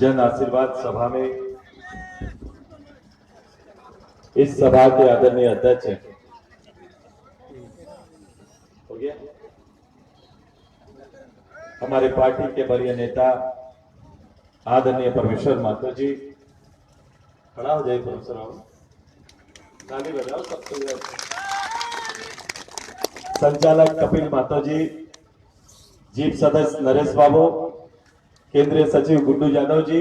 जन आशीर्वाद सभा में इस सभा के आदरणीय अध्यक्ष हैं। हो गया? हमारे पार्टी के वरीय नेता आदरणीय परमेश्वर महतो जी, खड़ा हो जाइए। प्रोफेसर ताली बजाओ सबसे। संचालक कपिल महतो जी, जीप सदस्य नरेश बाबू, केंद्रीय सचिव गुड्डू यादव जी,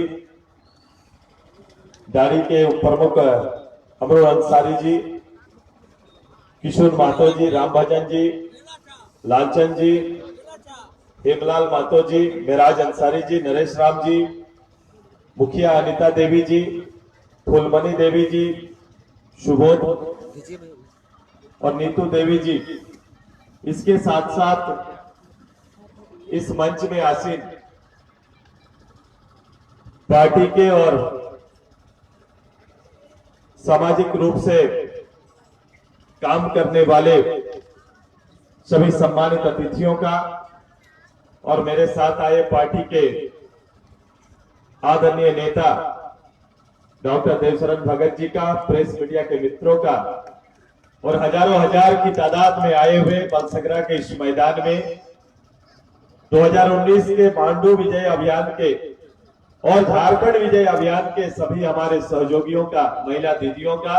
दाढ़ी के प्रमुख अमरुल अंसारी जी, किशोर महतो जी, राम भजन जी, लालचंद जी, हेमलाल महतो जी, मेराज अंसारी जी, नरेश राम जी, मुखिया अनिता देवी जी, फूलमणि देवी जी, सुबोध और नीतू देवी जी, इसके साथ साथ इस मंच में आसीन पार्टी के और सामाजिक रूप से काम करने वाले सभी सम्मानित अतिथियों का और मेरे साथ आए पार्टी के आदरणीय नेता डॉक्टर देवशरण भगत जी का, प्रेस मीडिया के मित्रों का और हजारों हजार की तादाद में आए हुए बलसगरा के इस मैदान में 2019 के मांडू विजय अभियान के और झारखंड विजय अभियान के सभी हमारे सहयोगियों का, महिला दीदियों का,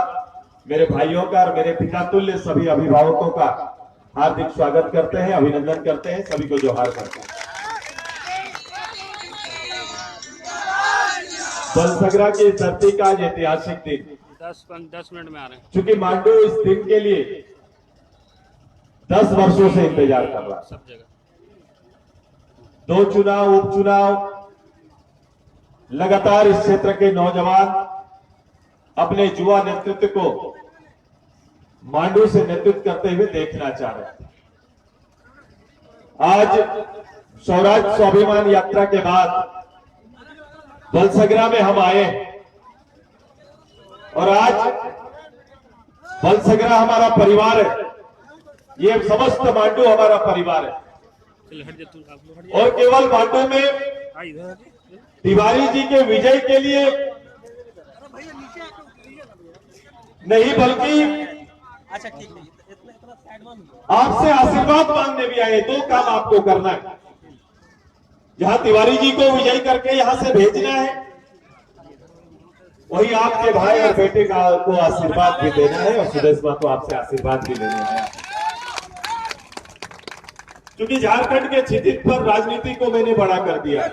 मेरे भाइयों का और मेरे पिता तुल्य सभी अभिभावकों का हार्दिक स्वागत करते हैं, अभिनंदन करते हैं, सभी को जोहार करते हैं। बलसगरा की धरती का आज ऐतिहासिक दिन 10 मिनट में आ रहे हैं, चूंकि मांडू इस दिन के लिए 10 वर्षों से इंतजार कर रहा है। सब जगह 2 चुनाव, उपचुनाव, लगातार इस क्षेत्र के नौजवान अपने युवा नेतृत्व को मांडू से नेतृत्व करते हुए देखना चाह रहे हैं। आज स्वराज स्वाभिमान यात्रा के बाद बलसगरा में हम आए और आज बलसगरा हमारा परिवार है, ये समस्त मांडू हमारा परिवार है। और केवल मांडू में तिवारी जी के विजय के लिए नहीं बल्कि आपसे आशीर्वाद मांगने भी आए। 2 काम आपको करना है, जहां तिवारी जी को विजयी करके यहां से भेजना है, वही आपके भाई और बेटे को आशीर्वाद भी देना है और सुदेश मां को आपसे आशीर्वाद भी लेना है। क्योंकि झारखंड के क्षितिज पर राजनीति को मैंने बड़ा कर दिया है।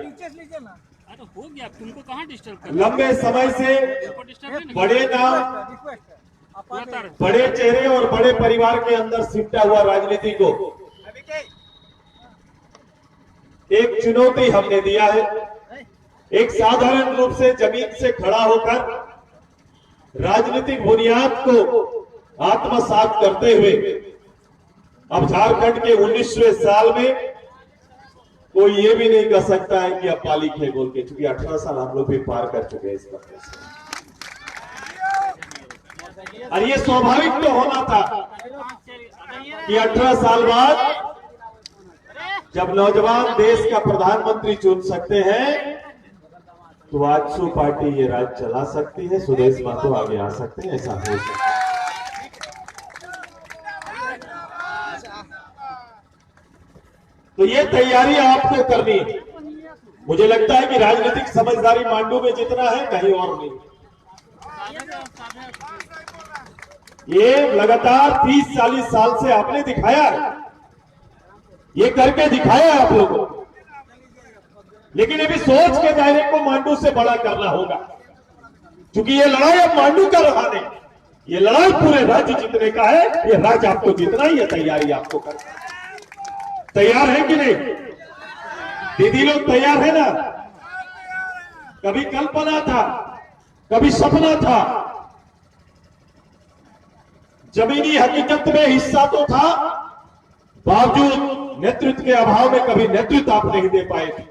हो गया, तुमको कहाँ डिस्टर्ब कर, लंबे समय से बड़े नाम, बड़े चेहरे और बड़े परिवार के अंदर सिमटा हुआ राजनीति को एक चुनौती हमने दिया है। एक साधारण रूप से जमीन से खड़ा होकर राजनीतिक बुनियाद को आत्मसात करते हुए अब झारखंड के 19वें साल में कोई ये भी नहीं कह सकता है कि अब बालिक है बोल के, क्योंकि 18 साल हम लोग भी पार कर चुके हैं इस वक्त से। और ये स्वाभाविक तो होना था कि 18 साल बाद जब नौजवान देश का प्रधानमंत्री चुन सकते हैं तो आजसू पार्टी ये राज्य चला सकती है, सुदेश महतो आगे आ सकते हैं, ऐसा हो सकता है। तो ये तैयारी आपको करनी है। मुझे लगता है कि राजनीतिक समझदारी मांडू में जितना है कहीं और नहीं। ये लगातार 30-40 साल से आपने दिखाया है, ये करके दिखाया है आप लोगों को, लेकिन अभी सोच के दायरे को मांडू से बड़ा करना होगा। क्योंकि ये लड़ाई अब मांडू का रहा नहीं, ये लड़ाई पूरे राज्य जीतने का है। ये राज्य आपको जीतना ही है, तैयारी आपको करना। तैयार है कि नहीं दीदी लोग? तैयार है ना? कभी कल्पना था, कभी सपना था, जमीनी हकीकत में हिस्सा तो था, बावजूद नेतृत्व के अभाव में कभी नेतृत्व आप नहीं दे पाए थे।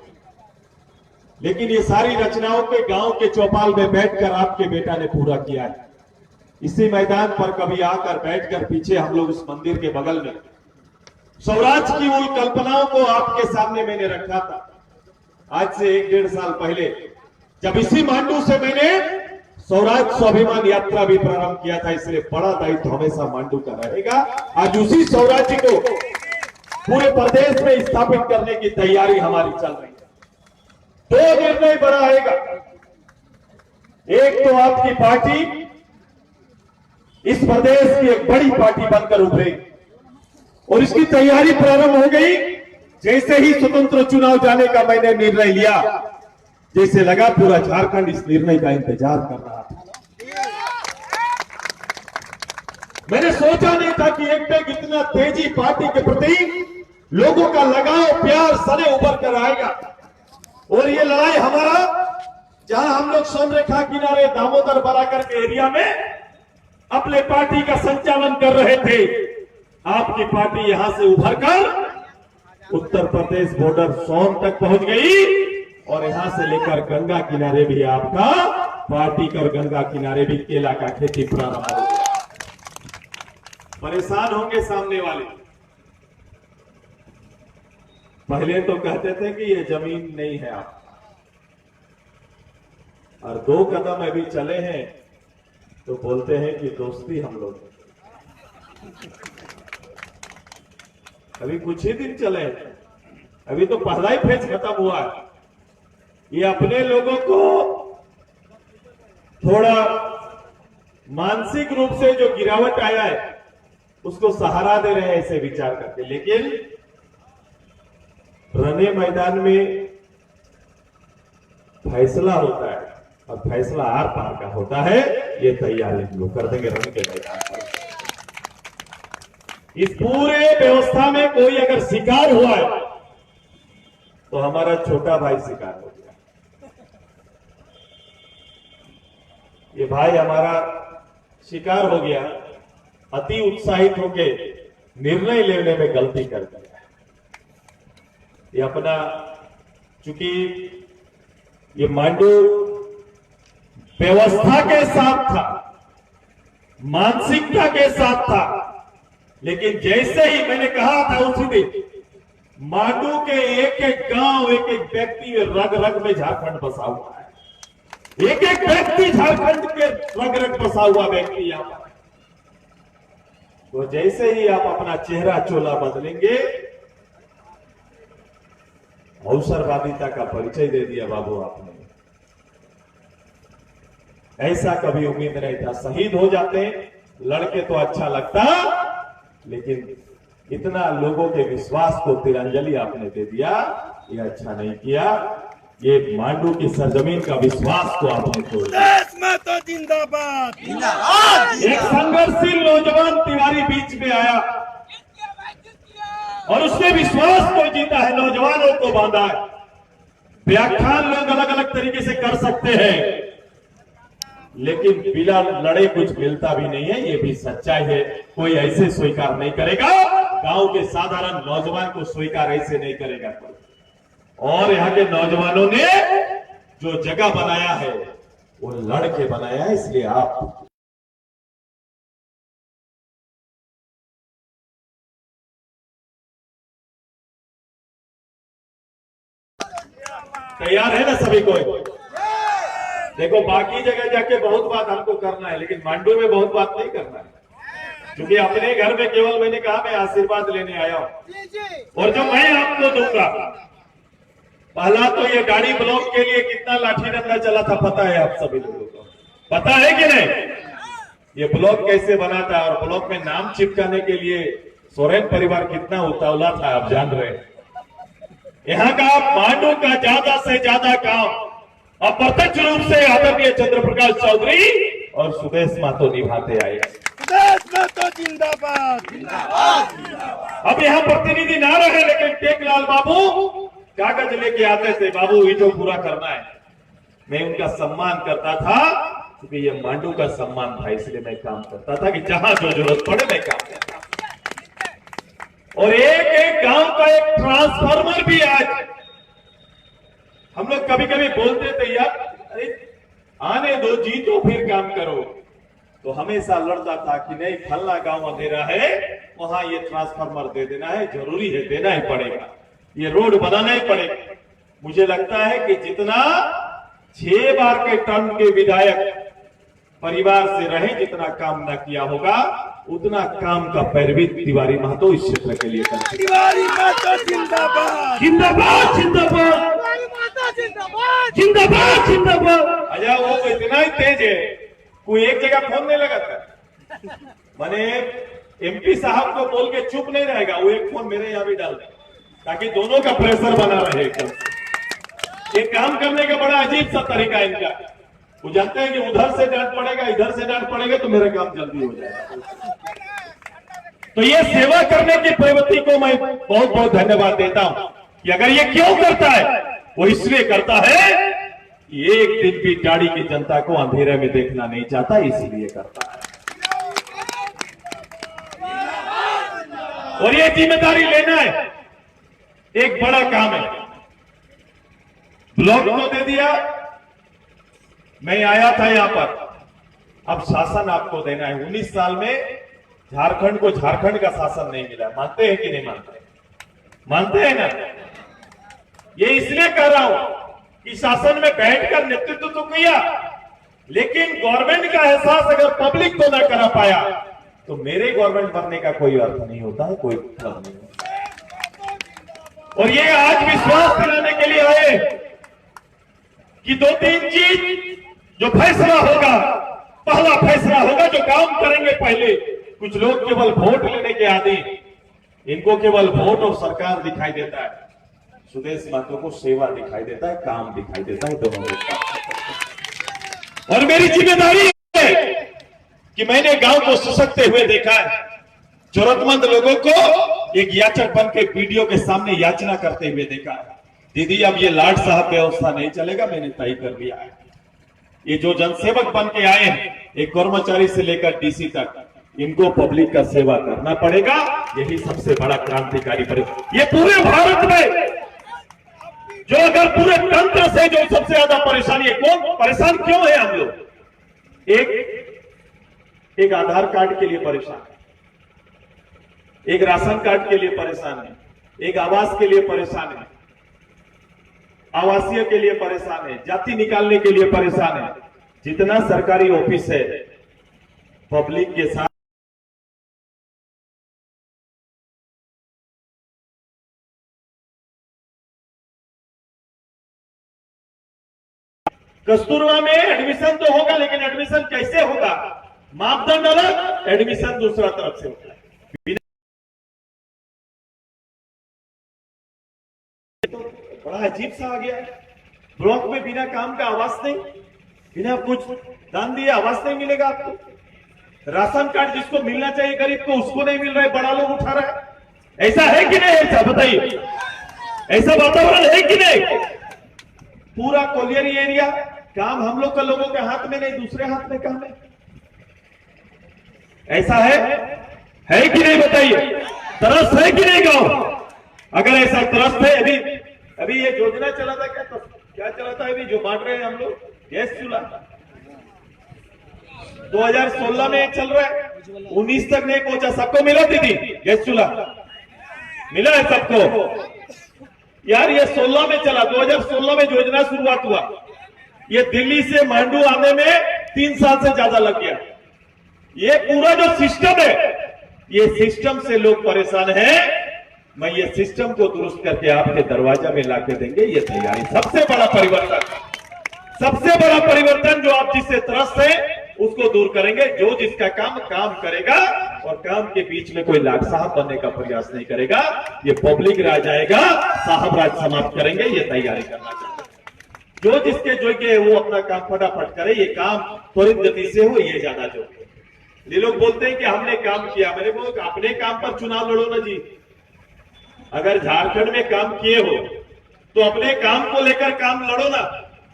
लेकिन ये सारी रचनाओं के गांव के चौपाल में बैठकर आपके बेटा ने पूरा किया है। इसी मैदान पर कभी आकर बैठकर पीछे हम लोग उस मंदिर के बगल में स्वराज की उन कल्पनाओं को आपके सामने मैंने रखा था। आज से 1-1.5 साल पहले जब इसी मांडू से मैंने स्वराज स्वाभिमान यात्रा भी प्रारंभ किया था, इसलिए बड़ा दायित्व हमेशा मांडू का रहेगा। आज उसी स्वराज्य को पूरे प्रदेश में स्थापित करने की तैयारी हमारी चल रही है। दो निर्णय बड़ा आएगा। एक तो आपकी पार्टी इस प्रदेश की एक बड़ी पार्टी बनकर उभरेगी और इसकी तैयारी प्रारंभ हो गई। जैसे ही स्वतंत्र चुनाव जाने का मैंने निर्णय लिया, जैसे लगा पूरा झारखंड इस निर्णय का इंतजार कर रहा था। मैंने सोचा नहीं था कि एक बैग इतना तेजी पार्टी के प्रति लोगों का लगाव प्यार सने उभर कर आएगा। और ये लड़ाई हमारा, जहां हम लोग सोनरेखा किनारे दामोदर बराकर के एरिया में अपने पार्टी का संचालन कर रहे थे, आपकी पार्टी यहां से उभर कर उत्तर प्रदेश बॉर्डर सोन तक पहुंच गई और यहां से लेकर गंगा किनारे भी आपका पार्टी कर गंगा किनारे भी केला का खेती प्रारंभ हो गया। परेशान होंगे सामने वाले। पहले तो कहते थे कि ये जमीन नहीं है आपका, और 2 कदम अभी चले हैं तो बोलते हैं कि दोस्ती हम लोग। अभी कुछ ही दिन चले, अभी तो पहला ही फेज खत्म हुआ है। ये अपने लोगों को थोड़ा मानसिक रूप से जो गिरावट आया है उसको सहारा दे रहे हैं ऐसे विचार करके, लेकिन रने मैदान में फैसला होता है और फैसला आर पार का होता है। ये तैयारी हम लोग कर देंगे रन के मैदान पर। इस पूरे व्यवस्था में कोई अगर शिकार हुआ है तो हमारा छोटा भाई शिकार हो गया। ये भाई हमारा शिकार हो गया, अति उत्साहित होके निर्णय लेने में गलती कर दिया। ये अपना, चूंकि ये मांडू व्यवस्था के साथ था, मानसिकता के साथ था, लेकिन जैसे ही मैंने कहा था उसी दिन, मांडू के एक एक गांव, एक एक व्यक्ति रग रग में झारखंड बसा हुआ है। एक एक व्यक्ति झारखंड के रग रग बसा हुआ व्यक्ति यहां पर। तो जैसे ही आप अपना चेहरा चोला बदलेंगे, अवसरवादिता का परिचय दे दिया बाबू आपने। ऐसा कभी उम्मीद नहीं था। शहीद हो जाते लड़के तो अच्छा लगता, लेकिन इतना लोगों के विश्वास को तिरंजलि आपने दे दिया, ये अच्छा नहीं किया। ये मांडू की सरजमीन का विश्वास को आपने तोड़ दिया। देश में तो जिंदाबाद जिंदाबाद। एक संघर्षशील नौजवान तिवारी बीच में आया और उसने विश्वास को जीता है, नौजवानों को बांधा है। व्याख्यान लोग अलग अलग तरीके से कर सकते हैं, लेकिन बिना लड़े कुछ मिलता भी नहीं है, ये भी सच्चाई है। कोई ऐसे स्वीकार नहीं करेगा, गांव के साधारण नौजवान को स्वीकार ऐसे नहीं करेगा कोई। और यहाँ के नौजवानों ने जो जगह बनाया है वो लड़ के बनाया है, इसलिए आप तैयार है ना सभी को? देखो, बाकी जगह जाके बहुत बात हमको करना है, लेकिन मांडू में बहुत बात नहीं करना है, क्योंकि अपने घर में केवल मैंने कहा मैं आशीर्वाद लेने आया हूं। और जो मैं आपको दूंगा, पहला तो ये गाड़ी ब्लॉक के लिए कितना लाठी डंडा चला था पता है आप सभी लोगों को? पता है कि नहीं? ये ब्लॉक कैसे बना था और ब्लॉक में नाम चिपकाने के लिए सोरेन परिवार कितना उतावला था आप जान रहे हैं। यहाँ का मांडू का ज्यादा से ज्यादा काम अप्रत्यक्ष रूप से आदरणीय चंद्र प्रकाश चौधरी और सुदेश मातो निभाते आए। देश में तो जिंदाबाद जिंदाबाद। अब यहाँ प्रतिनिधि ना रहे, लेकिन टेकलाल बाबू कागज लेके आते थे, बाबू ये जो पूरा करना है। मैं उनका सम्मान करता था, क्योंकि ये मांडू का सम्मान था, इसलिए मैं काम करता था कि जहां जो जरूरत पड़े मैं काम करता। और एक एक गांव का एक ट्रांसफार्मर भी आज हम लोग कभी कभी बोलते थे, यार अरे आने दो, जीतो फिर काम करो। तो हमेशा लड़ता था कि नहीं, फलना गांव अंधेरा है, वहां ये ट्रांसफार्मर दे देना है, जरूरी है, देना ही पड़ेगा, ये रोड बनाना ही पड़ेगा। मुझे लगता है कि जितना 6 बार के टर्म के विधायक परिवार से रहे, जितना काम ना किया होगा उतना काम का पैरवी तिवारी महतो इस क्षेत्र के लिए करते। तिवारी महतो जिंदाबाद जिंदाबाद जिंदाबाद तिवारी महतो जिंदाबाद जिंदाबाद जिंदाबाद। अच्छा, वो इतना ही तेज है, कोई एक जगह फोन नहीं लगाता। मैंने एमपी साहब को बोल के चुप नहीं रहेगा, वो एक फोन मेरे यहाँ भी डाल दे ताकि दोनों का प्रेशर बना रहे एकदम। ये काम करने का बड़ा अजीब सा तरीका है इनका। वो जानते हैं कि उधर से डांट पड़ेगा, इधर से डांट पड़ेगा तो मेरा काम जल्दी हो जाएगा। तो ये सेवा करने की प्रवृत्ति को मैं बहुत बहुत धन्यवाद देता हूं कि अगर ये क्यों करता है, वो इसलिए करता है कि एक दिन भी गाड़ी की जनता को अंधेरे में देखना नहीं चाहता, इसलिए करता है। और ये जिम्मेदारी लेना है, एक बड़ा काम है। ब्लॉक को दे दिया, मैं आया था यहां पर, अब शासन आपको देना है। 19 साल में झारखंड को झारखंड का शासन नहीं मिला, मानते हैं कि नहीं मानते? मानते हैं ना? ये इसलिए कह रहा हूं कि शासन में बैठकर नेतृत्व तो किया, लेकिन गवर्नमेंट का एहसास अगर पब्लिक को ना करा पाया तो मेरे गवर्नमेंट बनने का कोई अर्थ नहीं होता है, कोई मतलब नहीं होता। और ये आज विश्वास दिलाने के लिए आए कि 2-3 चीज जो फैसला होगा, पहला फैसला होगा जो काम करेंगे पहले। कुछ लोग केवल वोट लेने के आदि, इनको केवल वोट और सरकार दिखाई देता है, सुदेश महतो को सेवा दिखाई देता है, काम दिखाई देता है, दोनों लोग। और मेरी जिम्मेदारी है कि मैंने गांव को सशक्त हुए देखा है, जरूरतमंद लोगों को एक याचक बन के वीडियो के सामने याचना करते हुए देखा है। दीदी अब ये लाड साहब व्यवस्था नहीं चलेगा, मैंने तय कर लिया है। ये जो जनसेवक बन के आए हैं, एक कर्मचारी से लेकर डीसी तक, इनको पब्लिक का सेवा करना पड़ेगा। यही सबसे बड़ा क्रांतिकारी परिवर्तन। ये पूरे भारत में जो अगर पूरे तंत्र से जो सबसे ज्यादा परेशानी है, कौन परेशान क्यों है हम लोग? एक आधार कार्ड के लिए परेशान है, एक राशन कार्ड के लिए परेशान है, एक आवास के लिए परेशान है, आवासीय के लिए परेशान है, जाति निकालने के लिए परेशान है। जितना सरकारी ऑफिस है पब्लिक के साथ कस्तूरबा में एडमिशन तो होगा, लेकिन एडमिशन कैसे होगा? मापदंड अलग, एडमिशन दूसरा तरफ से होता है। तो बड़ा अजीब सा आ गया है। ब्लॉक में बिना काम का आवास नहीं, बिना कुछ दान दिए आवास नहीं मिलेगा आपको। राशन कार्ड जिसको मिलना चाहिए गरीब को, उसको नहीं मिल रहा है, बड़ा लोग उठा रहा है। ऐसा है कि नहीं? ऐसा बताइए, ऐसा वातावरण है कि नहीं? पूरा कोलियरी एरिया काम हम लोग का लोगों के हाथ में नहीं, दूसरे हाथ में काम है। ऐसा है कि नहीं? बताइए, तरस है कि नहीं गांव? अगर ऐसा तरस है, अभी ये योजना चला था, क्या चला था अभी जो बांट रहे हैं हम लोग, गैस चूल्हा 2016 में चल रहा है, 19 तक नहीं पहुंचा। सबको मिला दीदी गैस चूल्हा? मिला है सबको? यार ये 16 में चला, 2016 में योजना शुरुआत हुआ। ये दिल्ली से मांडू आने में 3 साल से ज्यादा लग गया। ये पूरा जो सिस्टम है, ये सिस्टम से लोग परेशान हैं। मैं ये सिस्टम को दुरुस्त करके आपके दरवाजा में लाके देंगे, ये तैयारी। सबसे बड़ा परिवर्तन जो आप जिससे त्रस्त है उसको दूर करेंगे। जो जिसका काम करेगा और काम के बीच में कोई लाट साहब बनने का प्रयास नहीं करेगा। ये पब्लिक राज आएगा, साहब राज समाप्त करेंगे, ये तैयारी करना चाहिए। जो जिसके योग्य है वो अपना काम फटाफट करे, ये काम त्वरित गति से हो, ये ज्यादा योग्य है। ये लोग बोलते हैं कि हमने काम किया, मैंने बोला अपने काम पर चुनाव लड़ो ना जी। अगर झारखंड में काम किए हो तो अपने काम को लेकर काम लड़ो ना।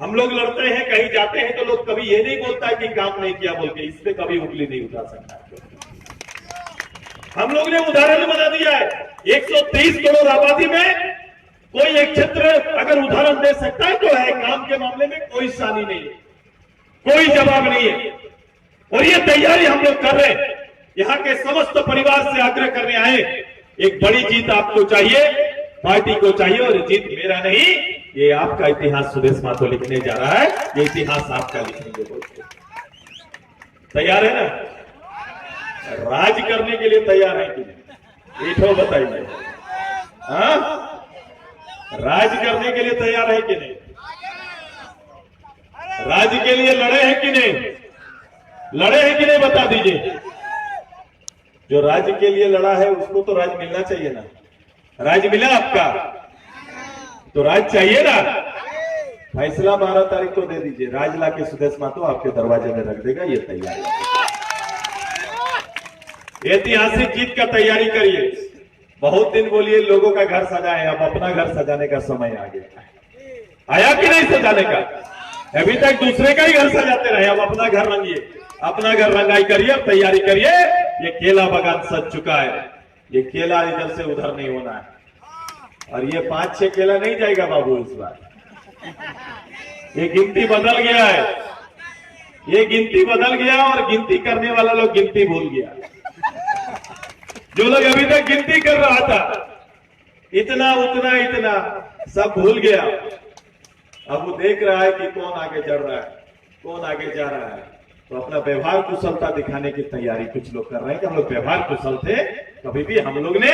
हम लोग लड़ते हैं, कहीं जाते हैं तो लोग कभी ये नहीं बोलता है कि काम नहीं किया बोल के, इस पे कभी उंगली नहीं उठा सकता। हम लोग ने उदाहरण बना दिया है, 130 करोड़ आबादी में कोई एक क्षेत्र अगर उदाहरण दे सकता है तो है। काम के मामले में कोई शानी नहीं है, कोई जवाब नहीं है। और ये तैयारी हम लोग कर रहे हैं। यहाँ के समस्त परिवार से आग्रह करने आए, एक बड़ी जीत आपको चाहिए, पार्टी को चाहिए। और जीत मेरा नहीं, ये आपका इतिहास सुदेश महतो लिखने जा रहा है, ये इतिहास आपका लिखेंगे बोलते। तैयार है ना? राज करने के लिए तैयार है कि नहीं? ये तो बताइए। हाँ, राज करने के लिए तैयार है कि नहीं? राज के लिए लड़े हैं कि नहीं? लड़े हैं कि नहीं बता दीजिए। जो राज्य के लिए लड़ा है उसको तो राज मिलना चाहिए ना। राज मिला आपका तो राज चाहिए ना। फैसला 12 तारीख को दे दीजिए, राज ला के सुदेश महतो आपके दरवाजे में रख देगा। ये तैयार है, ऐतिहासिक जीत का तैयारी करिए। बहुत दिन बोलिए लोगों का घर सजाए, अब अपना घर सजाने का समय आ गया। आया कि नहीं सजाने का? अभी तक दूसरे का ही घर सजाते रहे, अब अपना घर रंगिए, अपना घर रंगाई करिए, तैयारी करिए। ये केला बागान सज चुका है, ये केला इधर से उधर नहीं होना है। और ये 5-6 केला नहीं जाएगा बाबू इस बार। ये गिनती बदल गया है, ये गिनती बदल गया और गिनती करने वाला लोग गिनती भूल गया। जो लोग अभी तक गिनती कर रहा था, इतना उतना इतना सब भूल गया। अब वो देख रहा है कि कौन आगे चढ़ रहा है, कौन आगे जा रहा है। तो अपना व्यवहार कुशलता दिखाने की तैयारी कुछ लोग कर रहे हैं कि हम लोग व्यवहार कुशल थे, कभी भी हम लोग ने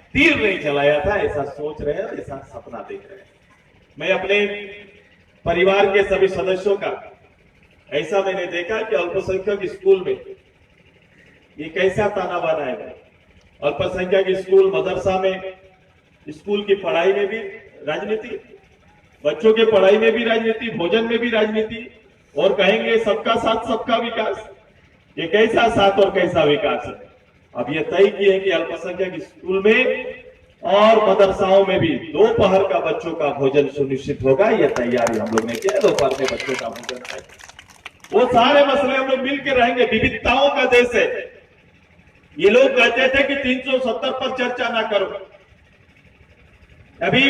तीर नहीं चलाया था, ऐसा सोच रहे हैं, ऐसा सपना देख रहे हैं। मैं अपने परिवार के सभी सदस्यों का ऐसा मैंने देखा कि अल्पसंख्यक स्कूल में ये कैसा ताना बाना है। अल्पसंख्यक स्कूल, मदरसा में, स्कूल की पढ़ाई में भी राजनीति, बच्चों के पढ़ाई में भी राजनीति, भोजन में भी राजनीति, और कहेंगे सबका साथ सबका विकास। ये कैसा साथ और कैसा विकास है? अब ये तय किए कि अल्पसंख्यक स्कूल में और मदरसाओं में भी दोपहर का बच्चों का भोजन सुनिश्चित होगा। ये तैयारी हम लोग ने की है, दोपहर में बच्चों का भोजन है। वो सारे मसले हम लोग मिलकर रहेंगे। विविधताओं का देश है। ये लोग कहते थे कि 370 पर चर्चा ना करो। अभी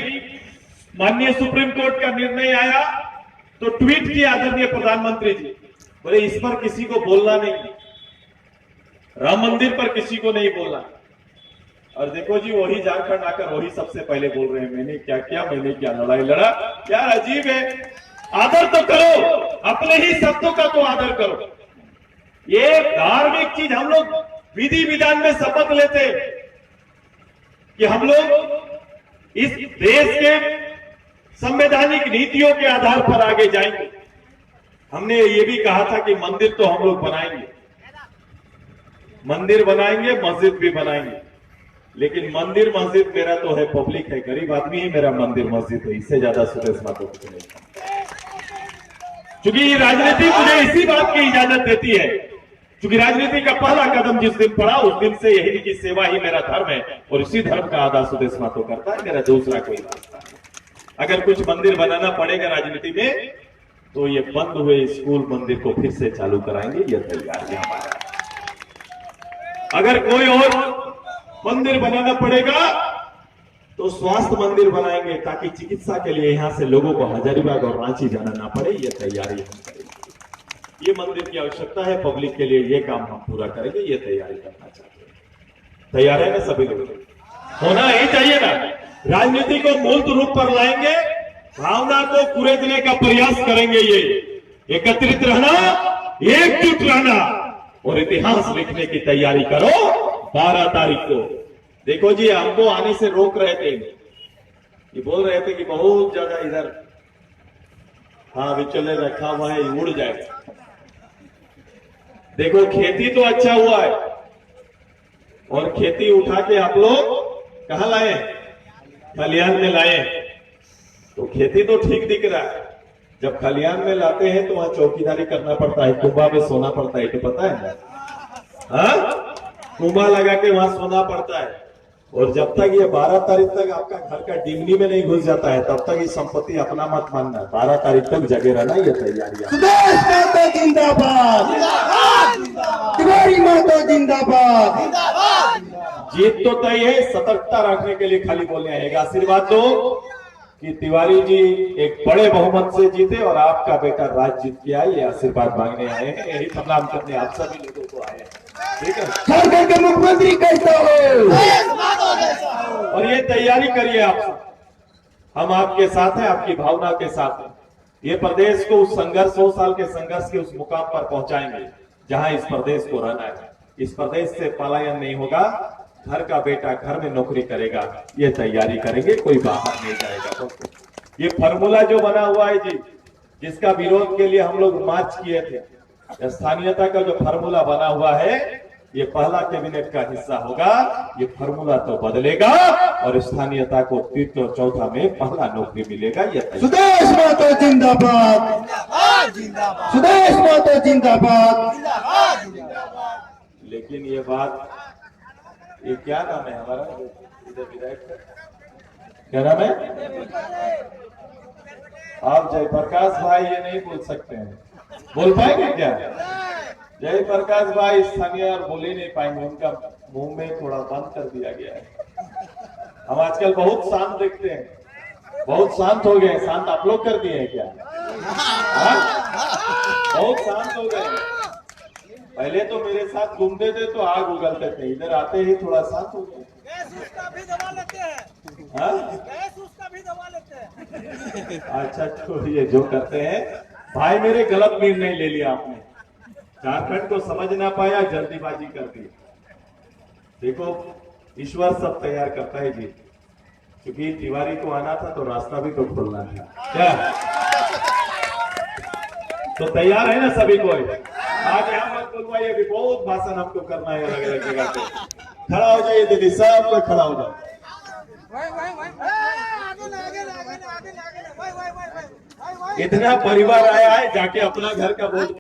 माननीय सुप्रीम कोर्ट का निर्णय आया तो ट्वीट किया आदरणीय प्रधानमंत्री जी, बोले इस पर किसी को बोलना नहीं, राम मंदिर पर किसी को नहीं बोलना। और देखो जी, वही झारखंड आकर वही सबसे पहले बोल रहे हैं मैंने क्या किया, मैंने क्या लड़ाई लड़ा। यार अजीब है, आदर तो करो, अपने ही शब्दों का तो आदर करो। ये धार्मिक चीज हम लोग विधि विधान में शपथ लेते कि हम लोग इस देश के संवैधानिक नीतियों के आधार पर आगे जाएंगे। हमने ये भी कहा था कि मंदिर तो हम लोग बनाएंगे, मंदिर बनाएंगे, मस्जिद भी बनाएंगे, लेकिन मंदिर मस्जिद मेरा तो है, पब्लिक है, गरीब आदमी ही मेरा मंदिर मस्जिद है, इससे ज्यादा सुदेश महतो कुछ नहीं। क्योंकि राजनीति मुझे इसी बात की इजाजत देती है, क्योंकि राजनीति का पहला कदम जिस दिन पड़ा उस दिन से यही की सेवा ही मेरा धर्म है, और इसी धर्म का आधा सुदेश महतो करता है, मेरा दूसरा कोई रास्ता नहीं। अगर कुछ मंदिर बनाना पड़ेगा राजनीति में तो ये बंद हुए स्कूल मंदिर को फिर से चालू कराएंगे, ये तैयारी है हमारा। अगर कोई और मंदिर बनाना पड़ेगा तो स्वास्थ्य मंदिर बनाएंगे, ताकि चिकित्सा के लिए यहां से लोगों को हजारीबाग और रांची जाना ना पड़े, ये तैयारी हम करेंगे। ये मंदिर की आवश्यकता है पब्लिक के लिए, ये काम हम पूरा करेंगे, ये तैयारी करना चाहते हैं। तैयार है ना सभी लोग? होना ही चाहिए ना। राजनीति को मूर्त रूप पर लाएंगे, भावना को कुरेदने का प्रयास करेंगे। ये एकत्रित रहना, एकजुट रहना और इतिहास लिखने की तैयारी करो। 12 तारीख को देखो जी, हमको आने से रोक रहे थे, ये बोल रहे थे कि बहुत ज्यादा इधर विचले रखा हुआ है, उड़ जाएगा। देखो खेती तो अच्छा हुआ है, और खेती उठा के आप लोग कहां लाए? खलिहान में लाए। तो खेती तो ठीक दिख रहा है, जब खलिहान में लाते हैं तो वहां चौकीदारी करना पड़ता है, कुंभा में सोना पड़ता है, तो पता है? हाँ, कुंभा लगा के वहां सोना पड़ता है। और जब तक ये 12 तारीख तक आपका घर का डिमनी में नहीं घुस जाता है, तब तक ये संपत्ति अपना मत मानना। 12 तारीख तक जगे रहना, ये तैयारियां। सुदेश महतो जिंदाबाद, तिवारी महतो जिंदाबाद। जीत तो तय है, सतर्कता रखने के लिए खाली बोलने आएगा। आशीर्वाद दो कि तिवारी जी एक बड़े बहुमत से जीते और आपका बेटा राज जीत के आए, ये आशीर्वाद मांगने आए हैं। यही सलाम करने आप सभी लोगों को आए हैं, ठीक है? झारखंड के मुख्यमंत्री कैसा हो, और ये तैयारी करिए आप सब। हम आपके साथ हैं, आपकी भावना के साथ हैं। ये प्रदेश को उस संघर्ष 100 साल के संघर्ष के उस मुकाम पर पहुंचाएंगे जहां इस प्रदेश को रहना है। इस प्रदेश से पलायन नहीं होगा, घर का बेटा घर में नौकरी करेगा, ये तैयारी करेंगे, कोई बाहर नहीं जाएगा दोस्तों। ये फार्मूला जो बना हुआ है जी, जिसका विरोध के लिए हम लोग मार्च किए थे, स्थानीयता का जो फार्मूला बना हुआ है, ये पहला कैबिनेट का हिस्सा होगा। ये फार्मूला तो बदलेगा और स्थानीयता को तृतीय और चौथा में पहला नौकरी मिलेगा। ये सुदेश महतो जिंदाबाद, सुदेश महतो जिंदाबाद। लेकिन ये बात, ये क्या नाम है हमारा इधर विधायक का? क्या नाम है? आप जयप्रकाश भाई ये नहीं बोल सकते हैं, बोल पाएंगे क्या? जयप्रकाश भाई स्थानीय और बोल ही नहीं पाएंगे, उनका मुंह में थोड़ा बंद कर दिया गया है। हम आजकल बहुत शांत देखते हैं, बहुत शांत हो गए। शांत आप लोग कर दिए हैं क्या? बहुत शांत हो गए। पहले तो मेरे साथ घूमते थे तो आग उगलते थे, इधर आते ही थोड़ा शांत हो गए। गैस उसका भी दबा लेते हैं, गैस उसका भी दबा लेते हैं। अच्छा छोड़िए जो करते हैं। भाई मेरे गलत निर्णय ले लिया आपने, झारखंड को समझ ना पाया, जल्दीबाजी कर दी। देखो ईश्वर सब तैयार करता है जी, क्योंकि तिवारी को आना था तो रास्ता भी तो खोलना था क्या? तो तैयार है ना सभी को? आज यहाँ मत बोलवाइए, अभी बहुत भाषण हमको करना है अलग अलग जगह पे। खड़ा हो जाइए दीदी, सब लोग खड़ा हो जाओ। इतना परिवार आया है, जाके अपना घर का बोझ